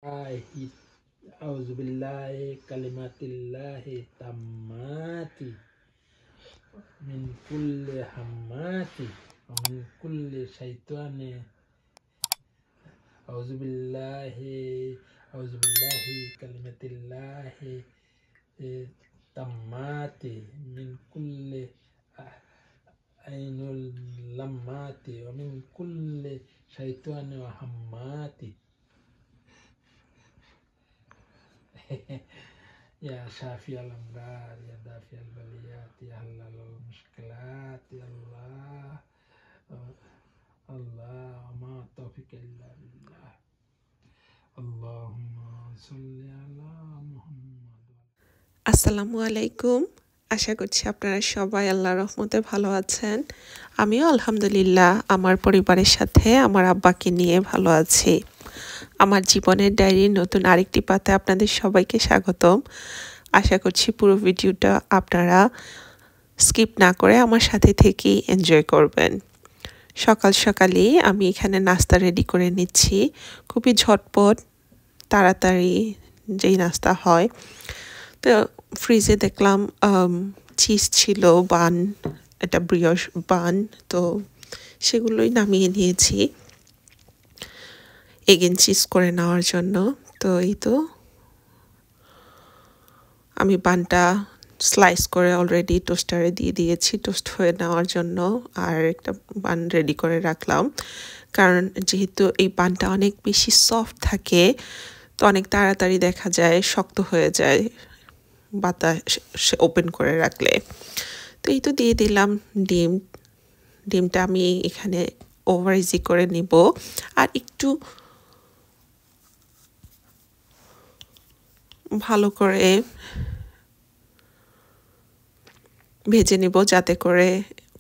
Ai, auzubillahi kalimatillahi tammati min kulli hammati wa min kulli syaitani auzubillahi kalimatillahi tammati min kulli ainul lammati wa min kulli syaitani wa hammati. Ya Syafi'al Amrar, ya Dafi'al Baliyat, ya Halalul Mushkilat, ya Allah. Allah ma taufiq illa billah. Allahumma salli ala Muhammad. আসসালামু আলাইকুম। আশা করছি আপনারা সবাই আল্লাহর রহমতে ভালো আছেন। আমিও আলহামদুলিল্লাহ আমার পরিবারের সাথে আমার আব্বাকে নিয়ে ভালো আছি। আমার জীবনের ডায়েরির নতুন আরেকটি পাতায় আপনাদের সবাইকে স্বাগতম। আশা করছি পুরো ভিডিওটা আপনারা স্কিপ না করে আমার সাথে থেকেই এনজয় করবেন। সকাল সকালই আমি এখানে নাস্তা রেডি করে নিচ্ছি। খুবই ঝটপট তাড়াতাড়ি যেই নাস্তা হয়। তো ফ্রিজে দেখলাম চিজ ছিল, বান, এটা ব্রিয়স বান, তো সেগুলোই নামিয়ে নিয়েছি এগেন চিজ করে নেওয়ার জন্য। তো এই তো আমি বানটা স্লাইস করে অলরেডি টোস্টারে দিয়ে দিয়েছি টোস্ট হয়ে নেওয়ার জন্য, আর একটা বান রেডি করে রাখলাম, কারণ যেহেতু এই বানটা অনেক বেশি সফট থাকে তো অনেক তাড়াতাড়ি দেখা যায় শক্ত হয়ে যায় বাতাস ওপেন করে রাখলে। তো এই তো দিয়ে দিলাম ডিমটা আমি এখানে ওভার ইজি করে নিব আর একটু ভালো করে ভেজে নিব, যাতে করে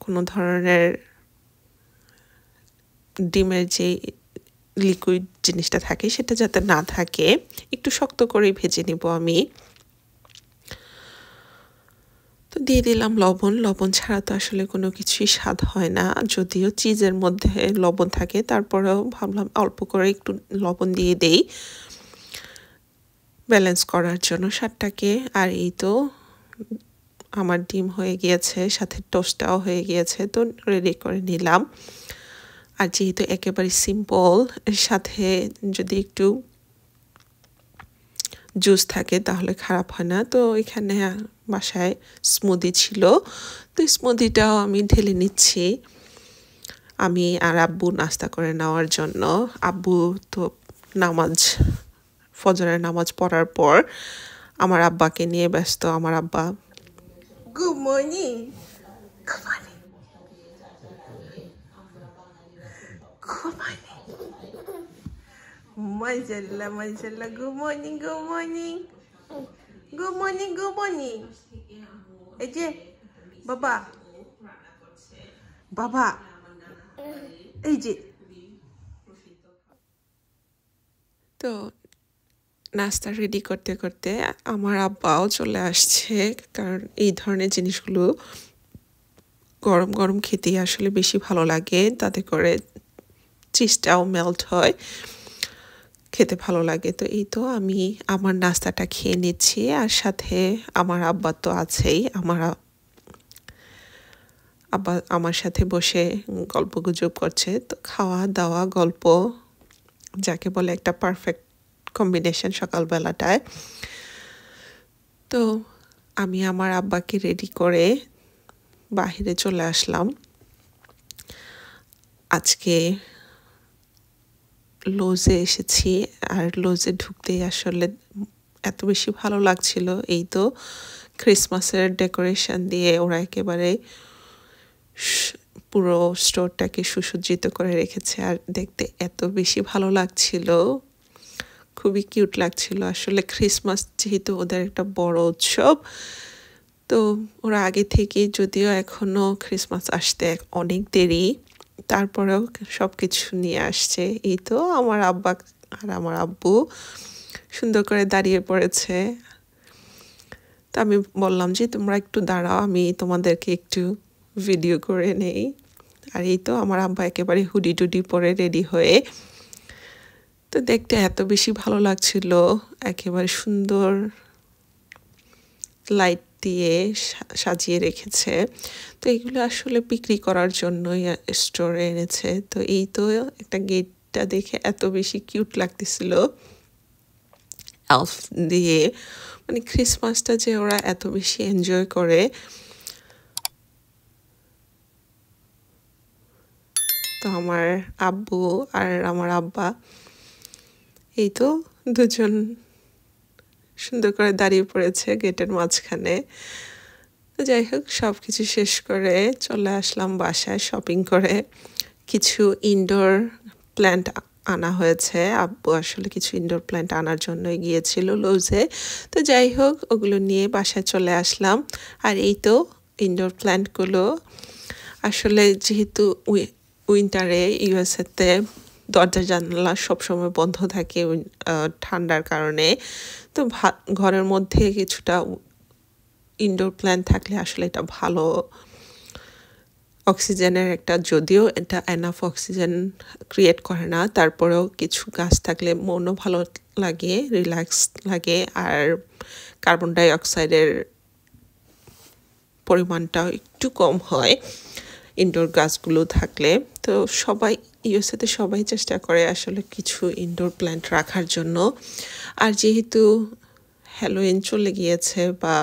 কোনো ধরনের ডিমের যে লিকুইড জিনিসটা থাকে সেটা যাতে না থাকে। একটু শক্ত করেই ভেজে নিব আমি। তো দিয়ে দিলাম লবণ ছাড়া তো আসলে কোনো কিছুই স্বাদ হয় না, যদিও চিজের মধ্যে লবণ থাকে, তারপরেও ভাবলাম অল্প করে একটু লবণ দিয়ে দেই ব্যালেন্স করার জন্য স্বাদটাকে। আর এই তো আমার ডিম হয়ে গিয়েছে, সাথে টোস্টটাও হয়ে গিয়েছে, তো রেডি করে নিলাম। আর যেহেতু একেবারে সিম্পল, এর সাথে যদি একটু জুস থাকে তাহলে খারাপ হয় না। তো এখানে বাসায় স্মুদি ছিল, তো স্মুদিটাও আমি ঢেলে নিচ্ছি আমি আর আব্বু নাস্তা করে নেওয়ার জন্য। আব্বু তো ফজরের নামাজ পড়ার পর আমার আব্বাকে নিয়ে ব্যস্ত। আমার আব্বা good morning, good morning, good morning, মাশাআল্লাহ মাশাআল্লাহ, good morning, good morning, good morning, good morning. এই যে বাবা, বাবা, এই যে। তো নাস্তা রেডি করতে করতে আমার আব্বাও চলে আসছে, কারণ এই ধরনের জিনিসগুলো গরম গরম খেতেই আসলে বেশি ভালো লাগে, তাতে করে চিজটাও মেল্ট হয়, খেতে ভালো লাগে। তো এই তো আমি আমার নাস্তাটা খেয়ে নিচ্ছি, আর সাথে আমার আব্বা তো আছেই। আব্বা আমার সাথে বসে গল্প গুজব করছে। তো খাওয়া দাওয়া গল্প যাকে বলে একটা পারফেক্ট কম্বিনেশন সকালবেলাটায়। তো আমি আমার আব্বাকে রেডি করে বাহিরে চলে আসলাম। আজকে লজে এসেছি, আর লজে ঢুকতেই আসলে এত বেশি ভালো লাগছিল। এই তো ক্রিসমাসের ডেকোরেশন দিয়ে ওরা একেবারে পুরো স্টোরটাকে সুসজ্জিত করে রেখেছে, আর দেখতে এত বেশি ভালো লাগছিল, খুবই কিউট লাগছিল। আসলে ক্রিসমাস যেহেতু ওদের একটা বড় উৎসব, তো ওরা আগে থেকে, যদিও এখনও ক্রিসমাস আসতে অনেক দেরি, তারপরেও সব কিছু নিয়ে আসছে। এই তো আমার আব্বা আর আমার আব্বু সুন্দর করে দাঁড়িয়ে পড়েছে। তো আমি বললাম যে তোমরা একটু দাঁড়াও, আমি তোমাদেরকে একটু ভিডিও করে নেই। আর এই তো আমার আব্বা একেবারে হুডি টুডি পরে রেডি হয়ে তো দেখতে এত বেশি ভালো লাগছিল, একেবারে সুন্দর লাইট দিয়ে সাজিয়ে রেখেছে। তো এগুলো আসলে বিক্রি করার জন্যই স্টোরে এনেছে। তো এই তো একটা গেটটা দেখে এত বেশি কিউট লাগতেছিল এলফ দিয়ে, মানে ক্রিসমাসটা যে ওরা এত বেশি এনজয় করে। তো আমার আব্বু আর আমার আব্বা এই তো দুজন সুন্দর করে দাঁড়িয়ে পড়েছে গেটের মাঝখানে। তো যাই হোক, সব কিছু শেষ করে চলে আসলাম বাসায় শপিং করে। কিছু ইনডোর প্ল্যান্ট আনা হয়েছে, আব্বু আসলে কিছু ইনডোর প্ল্যান্ট আনার জন্যই গিয়েছিল লুজে। তো যাই হোক, ওগুলো নিয়ে বাসায় চলে আসলাম। আর এই তো ইনডোর প্ল্যান্টগুলো আসলে যেহেতু উইন্টারে ইউএসএতে দরজা জানালা সবসময় বন্ধ থাকে ঠান্ডার কারণে, তো ঘরের মধ্যে কিছুটা ইনডোর প্ল্যান্ট থাকলে আসলে এটা ভালো অক্সিজেনের একটা, যদিও এটা এনাফ অক্সিজেন ক্রিয়েট করে না, তারপরেও কিছু গাছ থাকলে মনও ভালো লাগে, রিল্যাক্স লাগে, আর কার্বন ডাই অক্সাইডের পরিমাণটাও একটু কম হয় ইনডোর গাছগুলো থাকলে। তো সবাই ইউএসএতে সবাই চেষ্টা করে আসলে কিছু ইনডোর প্ল্যান্ট রাখার জন্য। আর যেহেতু হ্যালোইন চলে গিয়েছে বা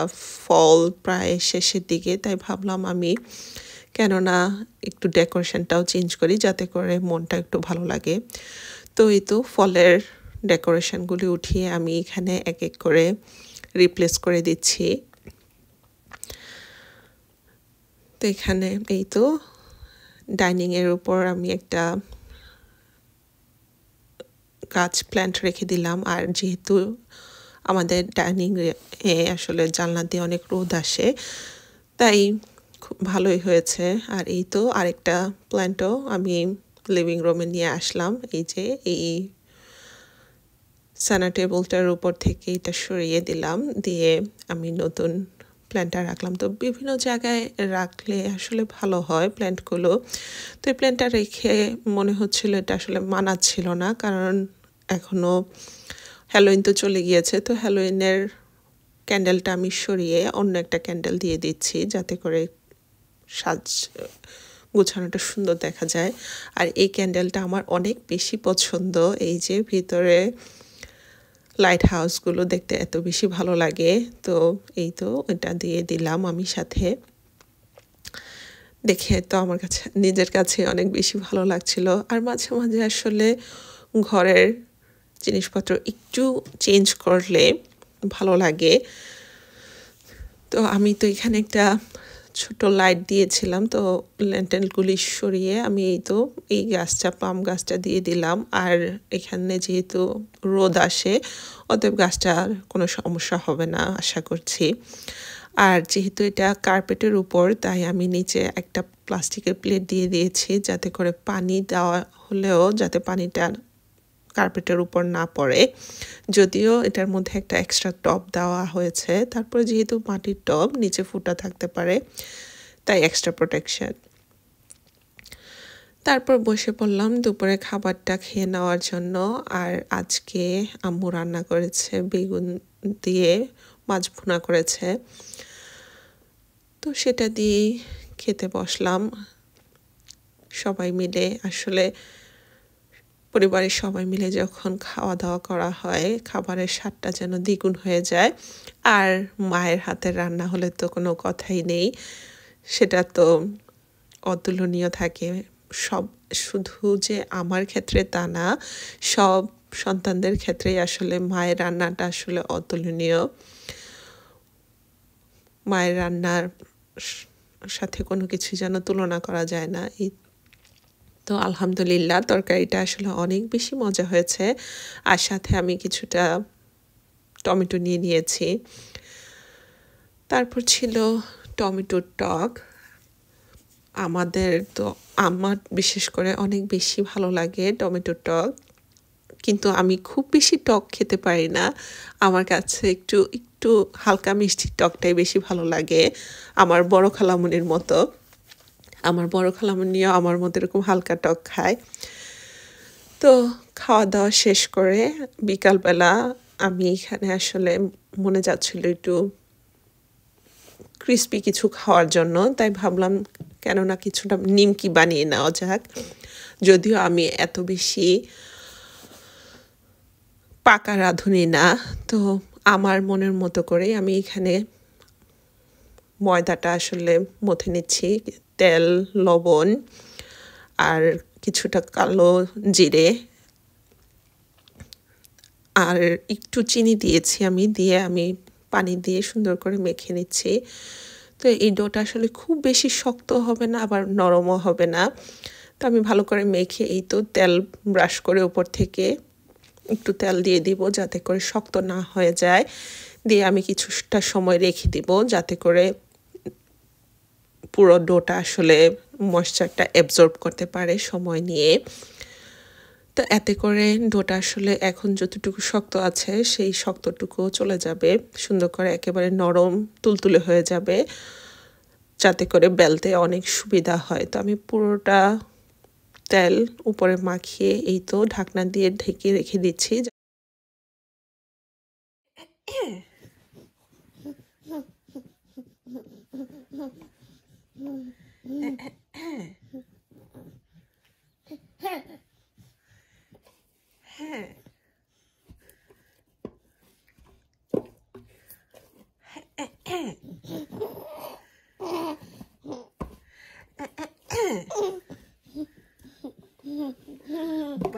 ফল প্রায় শেষের দিকে, তাই ভাবলাম আমি কেননা একটু ডেকোরেশনটাও চেঞ্জ করি যাতে করে মনটা একটু ভালো লাগে। তো এই তো ফলের ডেকোরেশনগুলি উঠিয়ে আমি এখানে এক এক করে রিপ্লেস করে দিচ্ছি। তো এখানে এই তো ডাইনিংয়ের উপর আমি একটা গাছ প্ল্যান্ট রেখে দিলাম। আর যেহেতু আমাদের ডাইনিং এ আসলে জানলা দিয়ে অনেক রোদ আসে, তাই খুব ভালোই হয়েছে। আর এই তো আরেকটা প্ল্যান্টও আমি লিভিং রুমে নিয়ে আসলাম। এই যে এই সেন্টার টেবিলটার উপর থেকে এটা সরিয়ে দিলাম, দিয়ে আমি নতুন প্ল্যান্টটা রাখলাম। তো বিভিন্ন জায়গায় রাখলে আসলে ভালো হয় প্ল্যান্টগুলো। তো এই প্ল্যান্টটা রেখে মনে হচ্ছিল এটা আসলে মানাচ্ছিল না, কারণ এখনও হ্যালোইন তো চলে গিয়েছে। তো হ্যালোইনের ক্যান্ডেলটা আমি সরিয়ে অন্য একটা ক্যান্ডেল দিয়ে দিচ্ছি যাতে করে সাজ গোছানোটা সুন্দর দেখা যায়। আর এই ক্যান্ডেলটা আমার অনেক বেশি পছন্দ। এই যে ভিতরে লাইট হাউসগুলো দেখতে এত বেশি ভালো লাগে। তো এই তো এটা দিয়ে দিলাম আমি সাথে, দেখে তো আমার কাছে নিজের কাছে অনেক বেশি ভালো লাগছিল। আর মাঝে মাঝে আসলে ঘরের জিনিসপত্র একটু চেঞ্জ করলে ভালো লাগে। তো আমি তো এখানে একটা ছোট লাইট দিয়েছিলাম, তো ল্যান্টেলগুলি সরিয়ে আমি এই তো এই গাছটা পাম গাছটা দিয়ে দিলাম। আর এখানে যেহেতু রোদ আসে, অতএব গাছটার কোনো সমস্যা হবে না আশা করছি। আর যেহেতু এটা কার্পেটের উপর, তাই আমি নিচে একটা প্লাস্টিকের প্লেট দিয়ে দিয়েছি যাতে করে পানি দেওয়া হলেও যাতে পানিটা কার্পেটের উপর না পড়ে। যদিও এটার মধ্যে একটা এক্সট্রা টব দেওয়া হয়েছে, তারপরে যেহেতু মাটির টব নিচে ফুটা থাকতে পারে, তাই এক্সট্রা প্রোটেকশন। তারপর বসে পড়লাম দুপুরে খাবারটা খেয়ে নেওয়ার জন্য। আর আজকে আম্মু রান্না করেছে বেগুন দিয়ে মাছ ভুনা করেছে, তো সেটা দিয়ে খেতে বসলাম সবাই মিলে। আসলে পরিবারের সবাই মিলে যখন খাওয়া দাওয়া করা হয়, খাবারের স্বাদটা যেন দ্বিগুণ হয়ে যায়। আর মায়ের হাতের রান্না হলে তো কোনো কথাই নেই, সেটা তো অতুলনীয় থাকে। শুধু যে আমার ক্ষেত্রে তা না, সব সন্তানদের ক্ষেত্রেই আসলে মায়ের রান্নাটা আসলে অতুলনীয়। মায়ের রান্নার সাথে কোনো কিছু যেন তুলনা করা যায় না। তো আলহামদুলিল্লাহ তরকারিটা আসলে অনেক বেশি মজা হয়েছে। আর সাথে আমি কিছুটা টমেটো নিয়ে নিয়েছি। তারপর ছিল টমেটোর টক। আমার বিশেষ করে অনেক বেশি ভালো লাগে টমেটোর টক, কিন্তু আমি খুব বেশি টক খেতে পারি না। আমার কাছে একটু হালকা মিষ্টি টকটাই বেশি ভালো লাগে, আমার বড় খালামণির মতো। আমার বড় খালামণিও আমার মতো এরকম হালকা টক খায়। তো খাওয়া দাওয়া শেষ করে বিকালবেলা আমি এখানে আসলে মনে যাচ্ছিল একটু ক্রিস্পি কিছু খাওয়ার জন্য, তাই ভাবলাম কেননা কিছুটা নিমকি বানিয়ে নেওয়া যাক। যদিও আমি এত বেশি পাকা রাঁধুনি না, তো আমার মনের মতো করে আমি এখানে ময়দাটা আসলে মথে নিচ্ছি, তেল, লবণ আর কিছুটা কালো জিরে আর একটু চিনি দিয়েছি আমি, দিয়ে পানি দিয়ে সুন্দর করে মেখে নিচ্ছি। তো এই ডোটা আসলে খুব বেশি শক্ত হবে না, আবার নরমও হবে না। তো আমি ভালো করে মেখে এই তো তেল ব্রাশ করে উপর থেকে একটু তেল দিয়ে দিব যাতে করে শক্ত না হয়ে যায়। দিয়ে আমি কিছুটা সময় রেখে দিব যাতে করে পুরো ডোটা আসলে ময়েশ্চারটা অ্যাবজর্ব করতে পারে সময় নিয়ে। তো এতে করে ডোটা আসলে এখন যতটুকু শক্ত আছে সেই শক্তটুকু চলে যাবে, সুন্দর করে একেবারে নরম তুলতুলে হয়ে যাবে, যাতে করে বেলতে অনেক সুবিধা হয়। তো আমি পুরোটা তেল উপরে মাখিয়ে এই তো ঢাকনা দিয়ে ঢেকে রেখে দিচ্ছি।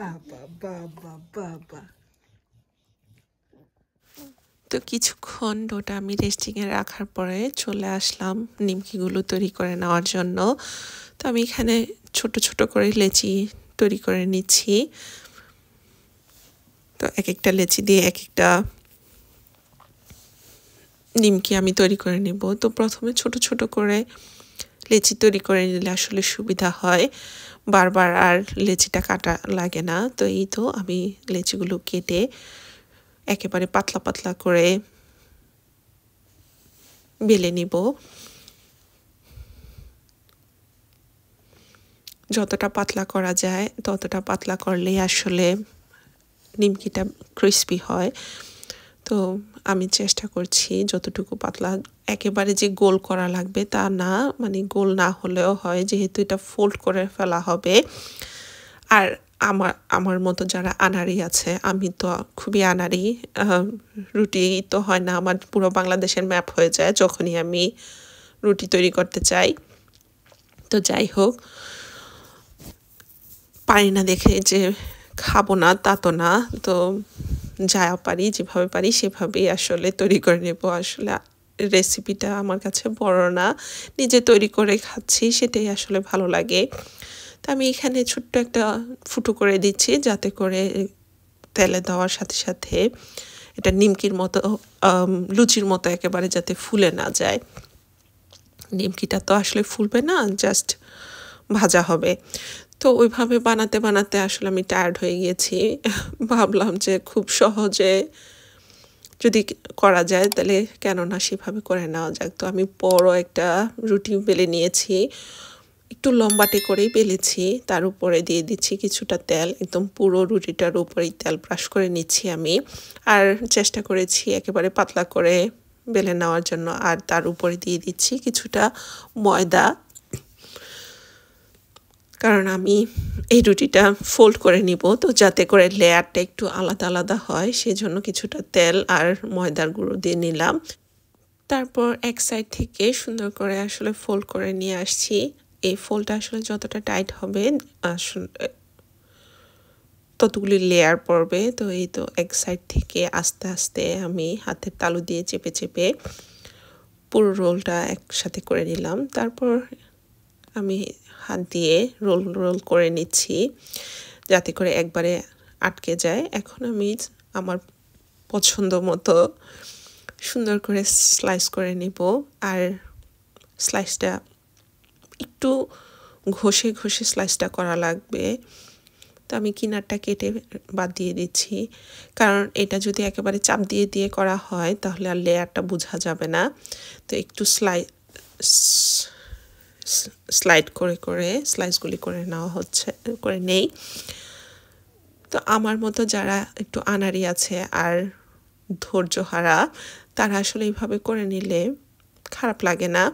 বাবা বাবা বাবা। তো কিছুক্ষণ ডোটা আমি রেস্টিংয়ে রাখার পরে চলে আসলাম নিমকিগুলো তৈরি করে নেওয়ার জন্য। তো আমি এখানে ছোট ছোট করে লেচি তৈরি করে নিচ্ছি। তো এক একটা লেচি দিয়ে এক একটা নিমকি আমি তৈরি করে নেব। তো প্রথমে ছোট ছোট করে লেচি তৈরি করে নিলে আসলে সুবিধা হয়, বারবার আর লেচিটা কাটা লাগে না। তো এই তো আমি লেচিগুলো কেটে একেবারে পাতলা পাতলা করে বেলে নিব। যতটা পাতলা করা যায় ততটা পাতলা করলেই আসলে নিমকিটা ক্রিস্পি হয়। তো আমি চেষ্টা করছি যতটুকু পাতলা, একেবারে যে গোল করা লাগবে তা না, মানে গোল না হলেও হয়, যেহেতু এটা ফোল্ড করে ফেলা হবে। আর আমার মতো যারা আনাড়ি আছে, আমি তো খুবই আনাড়ি, রুটি তো হয় না, আমার পুরো বাংলাদেশের ম্যাপ হয়ে যায় যখনই আমি রুটি তৈরি করতে চাই। তো যাই হোক, পারি না দেখে যে খাবো না তা তো না, তো যা পারি যেভাবে পারি সেভাবেই আসলে তৈরি করে নেব। আসলে রেসিপিটা আমার কাছে বড় না, নিজে তৈরি করে খাচ্ছি সেটাই আসলে ভালো লাগে। তো আমি এখানে ছোট্ট একটা ফুটো করে দিচ্ছি যাতে করে তেলে দেওয়ার সাথে সাথে এটা নিমকির মতো, লুচির মতো একেবারে যাতে ফুলে না যায়। নিমকিটা তো আসলে ফুলবে না, জাস্ট ভাজা হবে। তো ওইভাবে বানাতে বানাতে আসলে আমি টায়ার্ড হয়ে গিয়েছি। ভাবলাম যে খুব সহজে যদি করা যায় তাহলে কেন না সেভাবে করে নেওয়া যাক। তো আমি বড় একটা রুটি বেলে নিয়েছি, একটু লম্বাটে করেই বেলেছি, তার উপরে দিয়ে দিচ্ছি কিছুটা তেল, একদম পুরো রুটিটার উপরেই তেল ব্রাশ করে নিচ্ছি আমি। আর চেষ্টা করেছি একেবারে পাতলা করে বেলে নেওয়ার জন্য। আর তার উপরে দিয়ে দিচ্ছি কিছুটা ময়দা, কারণ আমি এই রুটিটা ফোল্ড করে নিব, তো যাতে করে লেয়ারটা একটু আলাদা আলাদা হয় সেজন্য কিছুটা তেল আর ময়দার গুঁড়ো দিয়ে নিলাম। তারপর এক সাইড থেকে সুন্দর করে আসলে ফোল্ড করে নিয়ে আসছি। এই ফোল্ডটা আসলে যতটা টাইট হবে আসলে ততগুলি লেয়ার পড়বে। তো এই তো এক সাইড থেকে আস্তে আস্তে আমি হাতের তালু দিয়ে চেপে চেপে পুরো রোলটা একসাথে করে নিলাম। তারপর আমি হাত দিয়ে রোল রোল করে নিচ্ছি যাতে করে একবারে আটকে যায়। এখন আমি আমার পছন্দ মতো সুন্দর করে স্লাইস করে নিব। আর স্লাইসটা একটু ঘষে ঘষে স্লাইসটা করা লাগবে। তো আমি কিনারটা কেটে বাদ দিয়ে দিচ্ছি, কারণ এটা যদি একেবারে চাপ দিয়ে দিয়ে করা হয় তাহলে আর লেয়ারটা বোঝা যাবে না। তো একটু স্লাইড করে করে স্লাইসগুলি করে নেওয়া হচ্ছে, করে নেই। তো আমার মতো যারা একটু আনাড়ি আছে আর ধৈর্যহারা, তারা আসলে এইভাবে করে নিলে খারাপ লাগে না।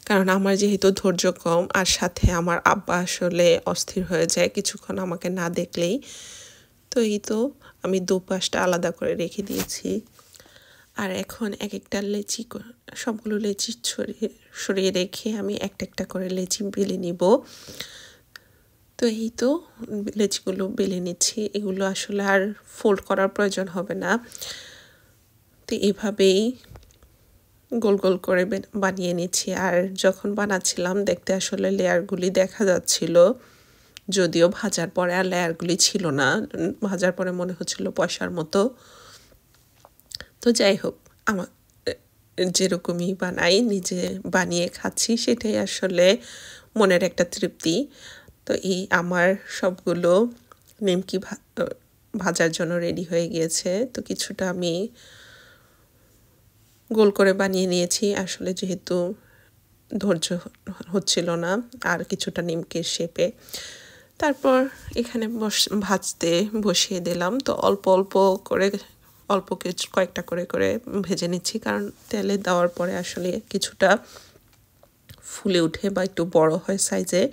কারণ আমার যেহেতু ধৈর্য কম, আর সাথে আমার আব্বা আসলে অস্থির হয়ে যায় কিছুক্ষণ আমাকে না দেখলেই। তো এই তো আমি দুপাশটা আলাদা করে রেখে দিয়েছি। আর এখন এক একটা লেচি, সবগুলো লেচি সরিয়ে রেখে আমি একটা একটা করে লেচি বেলে নিব। তো এই তো লেচিগুলো বেলে নিচ্ছি। এগুলো আসলে আর ফোল্ড করার প্রয়োজন হবে না। তো এভাবেই গোল গোল করে বানিয়ে নিচ্ছি। আর যখন বানাচ্ছিলাম দেখতে আসলে লেয়ারগুলি দেখা যাচ্ছিল, যদিও ভাজার পরে আর লেয়ারগুলি ছিল না। ভাজার পরে মনে হচ্ছিল পয়সার মতো। তো যাই হোক, আমার যেরকমই বানাই, নিজে বানিয়ে খাচ্ছি, সেটাই আসলে মনের একটা তৃপ্তি। তো এই আমার সবগুলো নিমকি ভাজার জন্য রেডি হয়ে গিয়েছে। তো কিছুটা আমি গোল করে বানিয়ে নিয়েছি, আসলে যেহেতু ধৈর্য হচ্ছিল না, আর কিছুটা নিমকির শেপে। তারপর এখানে ভাজতে বসিয়ে দিলাম। তো অল্প অল্প করে কয়েকটা করে করে ভেজে নিচ্ছি, কারণ তেলে দেওয়ার পরে আসলে কিছুটা ফুলে উঠে বা একটু বড় হয় সাইজে।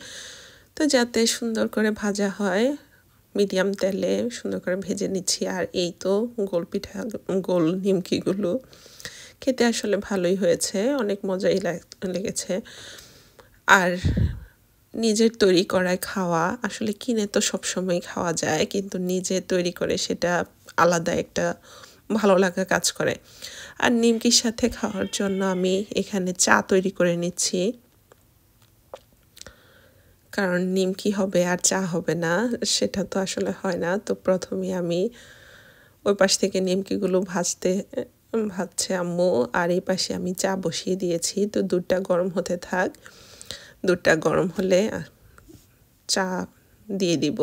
তো যাতে সুন্দর করে ভাজা হয়, মিডিয়াম তেলে সুন্দর করে ভেজে নিচ্ছি। আর এই তো গোল নিমকিগুলো খেতে আসলে ভালোই হয়েছে, অনেক মজাই লেগেছে। আর নিজের তৈরি করায় খাওয়া, আসলে কিনে তো সবসময় খাওয়া যায়, কিন্তু নিজে তৈরি করে সেটা আলাদা একটা ভালো লাগা কাজ করে। আর নিমকির সাথে খাওয়ার জন্য আমি এখানে চা তৈরি করে নিচ্ছি, কারণ নিমকি হবে আর চা হবে না, সেটা তো আসলে হয় না। তো প্রথমে আমি ওই পাশ থেকে নিমকিগুলো ভাজছে আম্মু, আর এই পাশে আমি চা বসিয়ে দিয়েছি। তো দুধটা গরম হতে থাক, দুধটা গরম হলে চা দিয়ে দিব।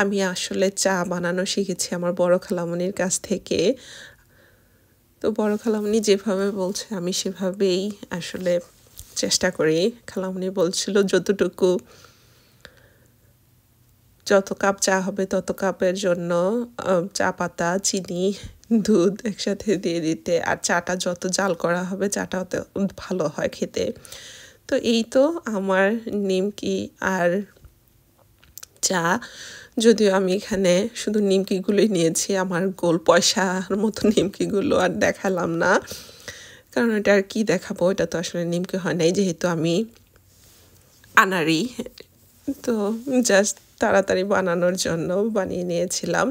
আমি আসলে চা বানানো শিখেছি আমার বড় খালামণির কাছ থেকে। তো বড় খালামণি যেভাবে বলছে আমি সেভাবেই আসলে চেষ্টা করি। খালামণি বলছিল যত কাপ চা হবে তত কাপের জন্য চা পাতা, চিনি, দুধ একসাথে দিয়ে দিতে, আর চাটা যত জাল করা হবে চাটা অত ভালো হয় খেতে। তো এই তো আমার নিমকি আর চা, যদিও আমি এখানে শুধু নিমকিগুলোই নিয়েছি, আমার গোল পয়সার মতো নিমকিগুলো আর দেখালাম না, কারণ এটা আর কি দেখাবো, এটা তো আসলে নিমকি হয় নাই, যেহেতু আমি আনাড়ি। তো জাস্ট তাড়াতাড়ি বানানোর জন্য বানিয়ে নিয়েছিলাম।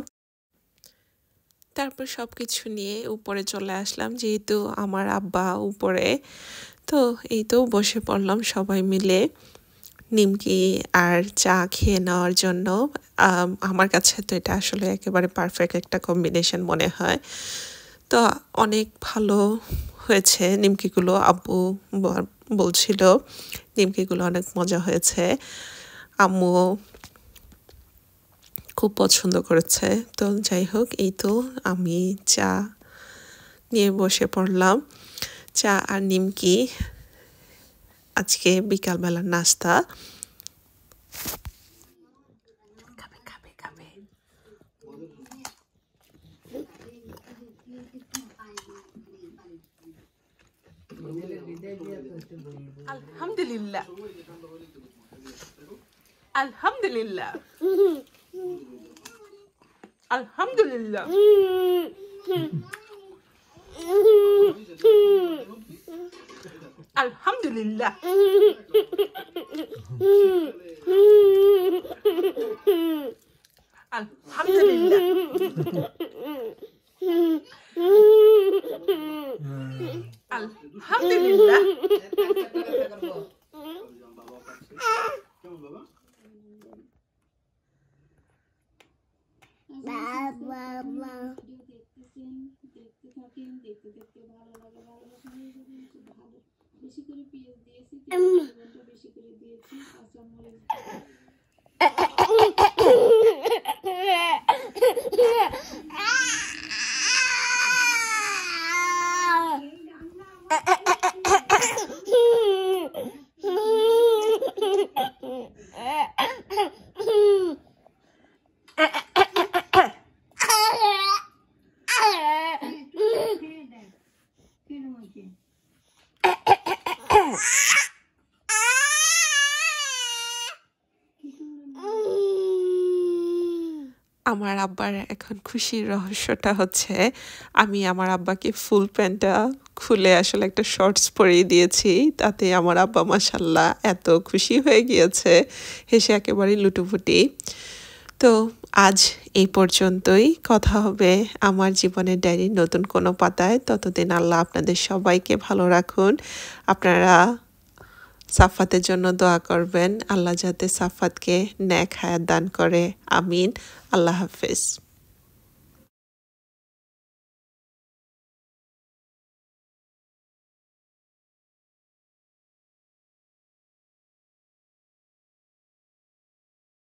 তারপর সব কিছু নিয়ে উপরে চলে আসলাম, যেহেতু আমার আব্বা উপরে। তো এই তো বসে পড়লাম সবাই মিলে নিমকি আর চা খেয়ে নেওয়ার জন্য। আমার কাছে তো এটা আসলে একেবারে পারফেক্ট একটা কম্বিনেশন মনে হয়। তো অনেক ভালো হয়েছে নিমকিগুলো, আব্বু বলছিল নিমকিগুলো অনেক মজা হয়েছে, আম্মু খুব পছন্দ করেছে। তো যাই হোক, এই তো আমি চা নিয়ে বসে পড়লাম। চা আর নিমকি আজকে বিকালবেলার নাস্তা। আলহামদুলিল্লাহ, আলহামদুলিল্লাহ, আলহামদুলিল্লাহ, আলহামদুলিল্লাহ, আলহামদুলিল্লাহ, আলহামদুলিল্লাহ, বেশি করে পেঁয়াজ দিয়েছি, বেশি করে দিয়েছি আমার আব্বার এখন খুশির রহস্যটা হচ্ছে আমি আমার আব্বাকে ফুল প্যান্টটা খুলে আসলে একটা শর্টস পরিয়ে দিয়েছি, তাতে আমার আব্বা মাশাল্লাহ এত খুশি হয়ে গিয়েছে, হেসে একেবারে লুটুপুটি। তো আজ এই পর্যন্তই, কথা হবে আমার জীবনের ডায়েরির নতুন কোনো পাতায়। ততদিন আল্লাহ আপনাদের সবাইকে ভালো রাখুন। আপনারা সাফাতের জন্য দোয়া করবেন, আল্লাহ যাতে সাফাতকে নেক হায়াত দান করে, আমিন। আল্লাহ হাফেজ।